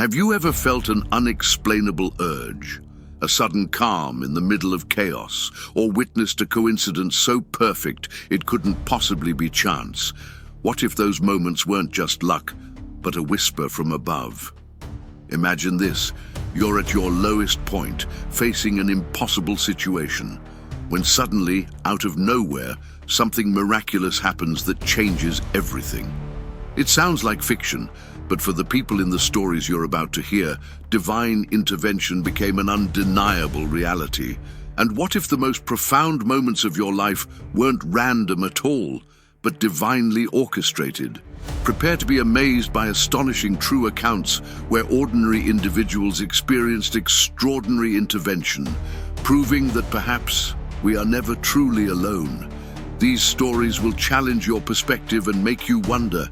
Have you ever felt an unexplainable urge, a sudden calm in the middle of chaos, or witnessed a coincidence so perfect it couldn't possibly be chance? What if those moments weren't just luck, but a whisper from above? Imagine this: you're at your lowest point, facing an impossible situation, when suddenly, out of nowhere, something miraculous happens that changes everything. It sounds like fiction, but for the people in the stories you're about to hear, divine intervention became an undeniable reality. And what if the most profound moments of your life weren't random at all, but divinely orchestrated? Prepare to be amazed by astonishing true accounts where ordinary individuals experienced extraordinary intervention, proving that perhaps we are never truly alone. These stories will challenge your perspective and make you wonder,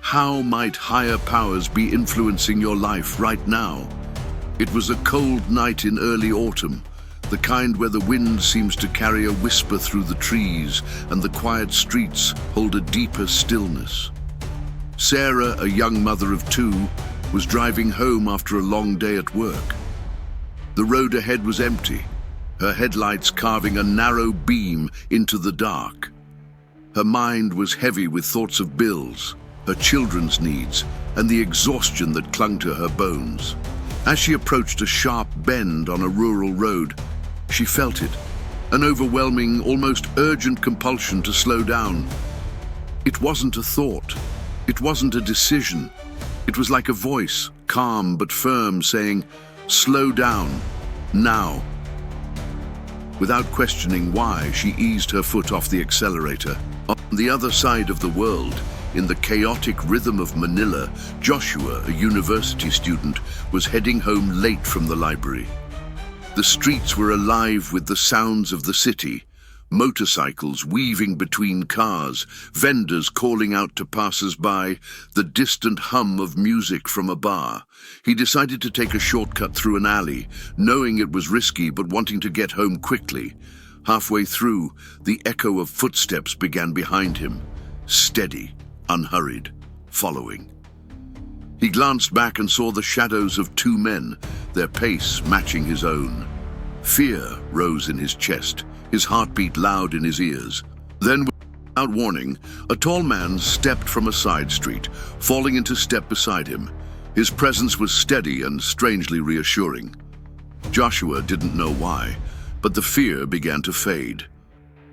how might higher powers be influencing your life right now? It was a cold night in early autumn, the kind where the wind seems to carry a whisper through the trees and the quiet streets hold a deeper stillness. Sarah, a young mother of two, was driving home after a long day at work. The road ahead was empty, her headlights carving a narrow beam into the dark. Her mind was heavy with thoughts of bills, her children's needs, and the exhaustion that clung to her bones. As she approached a sharp bend on a rural road, she felt it, an overwhelming, almost urgent compulsion to slow down. It wasn't a thought. It wasn't a decision. It was like a voice, calm but firm, saying, "Slow down, now." Without questioning why, she eased her foot off the accelerator. On the other side of the world, in the chaotic rhythm of Manila, Joshua, a university student, was heading home late from the library. The streets were alive with the sounds of the city, motorcycles weaving between cars, vendors calling out to passers-by, the distant hum of music from a bar. He decided to take a shortcut through an alley, knowing it was risky but wanting to get home quickly. Halfway through, the echo of footsteps began behind him, steady, unhurried, following. He glanced back and saw the shadows of two men, their pace matching his own. Fear rose in his chest, his heartbeat loud in his ears. Then, without warning, a tall man stepped from a side street, falling into step beside him. His presence was steady and strangely reassuring. Joshua didn't know why, but the fear began to fade.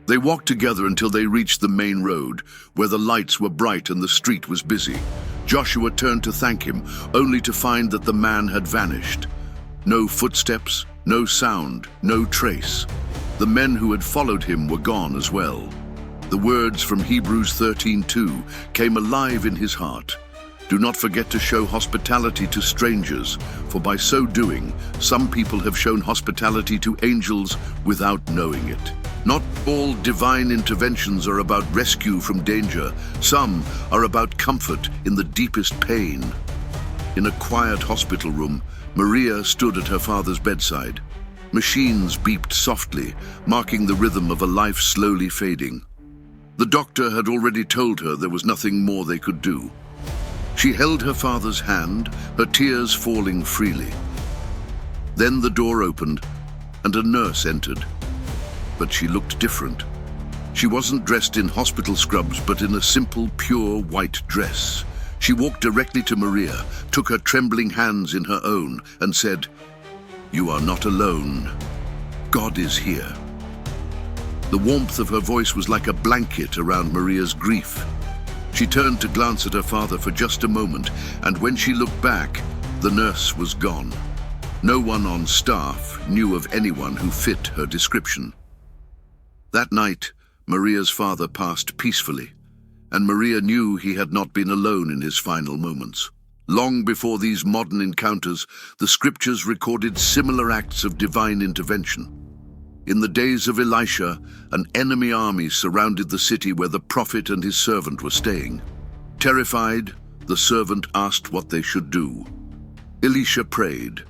They walked together until they reached the main road, where the lights were bright and the street was busy. Joshua turned to thank him, only to find that the man had vanished. No footsteps, no sound, no trace. The men who had followed him were gone as well. The words from Hebrews 13:2 came alive in his heart. Do not forget to show hospitality to strangers, for by so doing, some people have shown hospitality to angels without knowing it. Not all divine interventions are about rescue from danger. Some are about comfort in the deepest pain. In a quiet hospital room, Maria stood at her father's bedside. Machines beeped softly, marking the rhythm of a life slowly fading. The doctor had already told her there was nothing more they could do. She held her father's hand, her tears falling freely. Then the door opened, and a nurse entered. But she looked different. She wasn't dressed in hospital scrubs, but in a simple, pure white dress. She walked directly to Maria, took her trembling hands in her own, and said, "You are not alone. God is here." The warmth of her voice was like a blanket around Maria's grief. She turned to glance at her father for just a moment, and when she looked back, the nurse was gone. No one on staff knew of anyone who fit her description. That night, Maria's father passed peacefully, and Maria knew he had not been alone in his final moments. Long before these modern encounters, the scriptures recorded similar acts of divine intervention. In the days of Elisha, an enemy army surrounded the city where the prophet and his servant were staying. Terrified, the servant asked what they should do. Elisha prayed,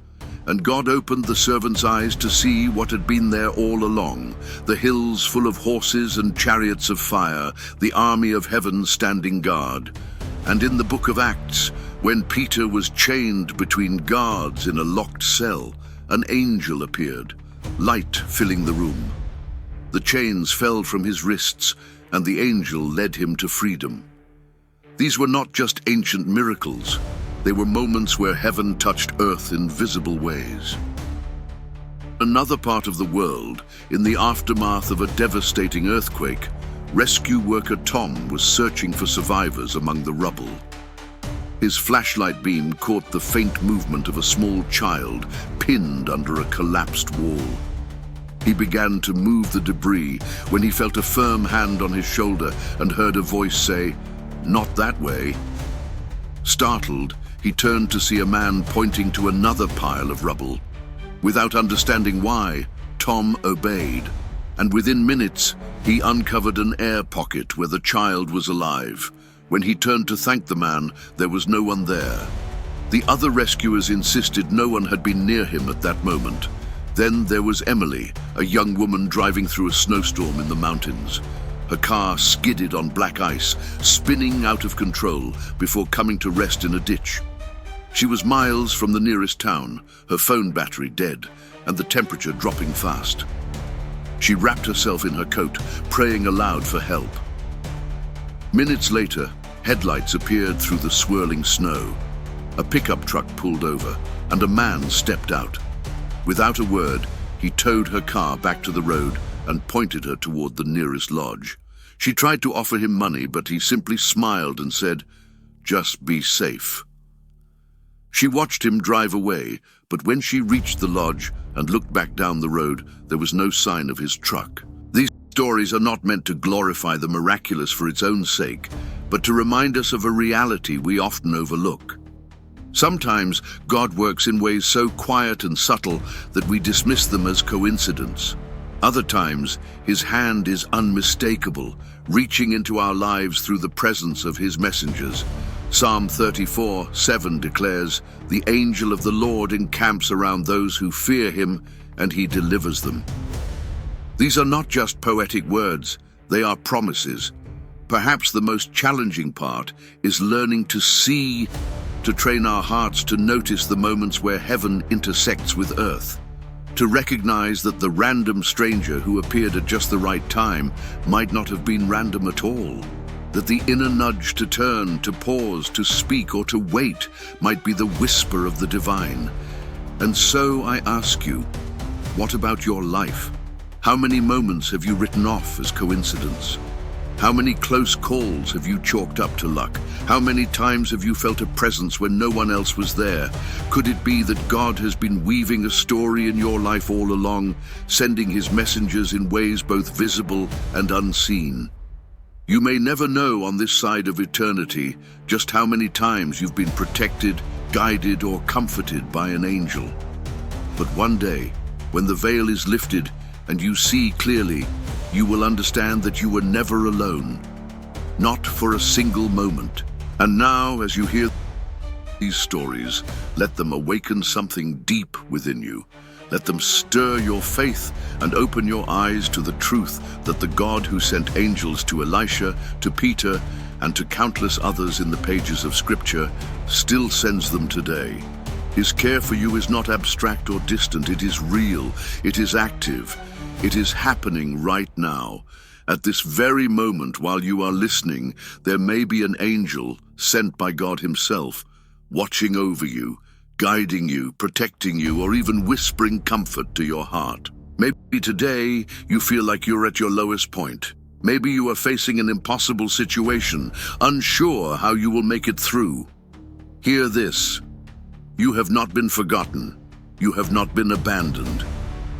and God opened the servant's eyes to see what had been there all along, the hills full of horses and chariots of fire, the army of heaven standing guard. And in the book of Acts, When Peter was chained between guards in a locked cell, an angel appeared, light filling the room. The chains fell from his wrists, and the angel led him to freedom. These were not just ancient miracles. They were moments where heaven touched earth in visible ways. Another part of the world, in the aftermath of a devastating earthquake, rescue worker Tom was searching for survivors among the rubble. His flashlight beam caught the faint movement of a small child pinned under a collapsed wall. He began to move the debris when he felt a firm hand on his shoulder and heard a voice say, "Not that way." Startled, he turned to see a man pointing to another pile of rubble. Without understanding why, Tom obeyed, and within minutes, he uncovered an air pocket where the child was alive. When he turned to thank the man, there was no one there. The other rescuers insisted no one had been near him at that moment. Then there was Emily, a young woman driving through a snowstorm in the mountains. Her car skidded on black ice, spinning out of control before coming to rest in a ditch. She was miles from the nearest town, her phone battery dead, and the temperature dropping fast. She wrapped herself in her coat, praying aloud for help. Minutes later, headlights appeared through the swirling snow. A pickup truck pulled over, and a man stepped out. Without a word, he towed her car back to the road and pointed her toward the nearest lodge. She tried to offer him money, but he simply smiled and said, "Just be safe." She watched him drive away, but when she reached the lodge and looked back down the road, there was no sign of his truck. These stories are not meant to glorify the miraculous for its own sake, but to remind us of a reality we often overlook. Sometimes God works in ways so quiet and subtle that we dismiss them as coincidence. Other times, His hand is unmistakable, reaching into our lives through the presence of His messengers. Psalm 34:7 declares, "The angel of the Lord encamps around those who fear Him, and He delivers them." These are not just poetic words, they are promises. Perhaps the most challenging part is learning to see, to train our hearts to notice the moments where heaven intersects with earth, to recognize that the random stranger who appeared at just the right time might not have been random at all, that the inner nudge to turn, to pause, to speak, or to wait might be the whisper of the divine. And so I ask you, what about your life? How many moments have you written off as coincidence? How many close calls have you chalked up to luck? How many times have you felt a presence when no one else was there? Could it be that God has been weaving a story in your life all along, sending His messengers in ways both visible and unseen? You may never know on this side of eternity just how many times you've been protected, guided, or comforted by an angel. But one day, when the veil is lifted and you see clearly, you will understand that you were never alone, not for a single moment. And now, as you hear these stories, let them awaken something deep within you. Let them stir your faith and open your eyes to the truth that the God who sent angels to Elisha, to Peter, and to countless others in the pages of Scripture still sends them today. His care for you is not abstract or distant. It is real. It is active. It is happening right now. At this very moment, while you are listening, there may be an angel sent by God Himself, watching over you, guiding you, protecting you, or even whispering comfort to your heart. Maybe today you feel like you're at your lowest point. Maybe you are facing an impossible situation, unsure how you will make it through. Hear this. You have not been forgotten. You have not been abandoned.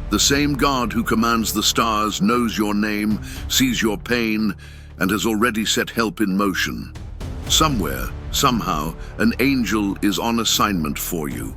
The same God who commands the stars knows your name, sees your pain, and has already set help in motion. Somewhere, somehow, an angel is on assignment for you.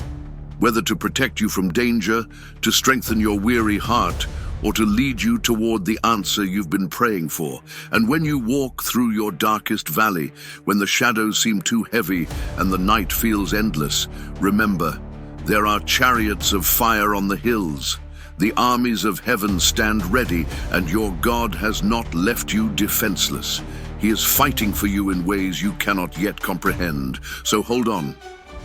Whether to protect you from danger, to strengthen your weary heart, or to lead you toward the answer you've been praying for. And when you walk through your darkest valley, when the shadows seem too heavy and the night feels endless, remember, there are chariots of fire on the hills. The armies of heaven stand ready, and your God has not left you defenseless. He is fighting for you in ways you cannot yet comprehend. So hold on.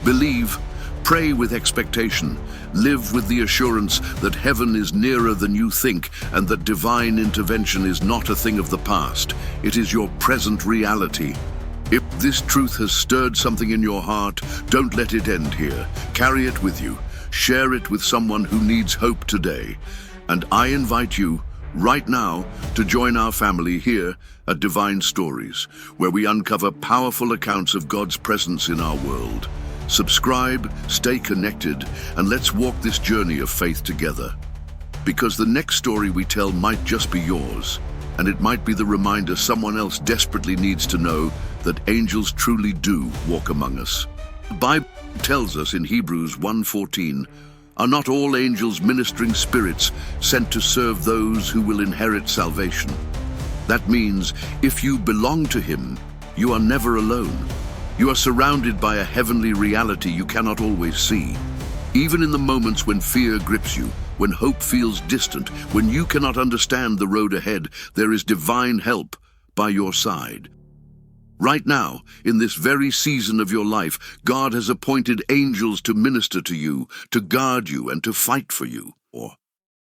Believe. Pray with expectation. Live with the assurance that heaven is nearer than you think and that divine intervention is not a thing of the past. It is your present reality. If this truth has stirred something in your heart, don't let it end here. Carry it with you. Share it with someone who needs hope today. And I invite you, right now, to join our family here at Divine Stories, where we uncover powerful accounts of God's presence in our world. Subscribe, stay connected, and let's walk this journey of faith together. Because the next story we tell might just be yours, and it might be the reminder someone else desperately needs to know that angels truly do walk among us. The Bible tells us in Hebrews 1:14, "Are not all angels ministering spirits sent to serve those who will inherit salvation?" That means if you belong to Him, you are never alone. You are surrounded by a heavenly reality you cannot always see. Even in the moments when fear grips you, when hope feels distant, when you cannot understand the road ahead, there is divine help by your side. Right now, in this very season of your life, God has appointed angels to minister to you, to guard you, and to fight for you. Or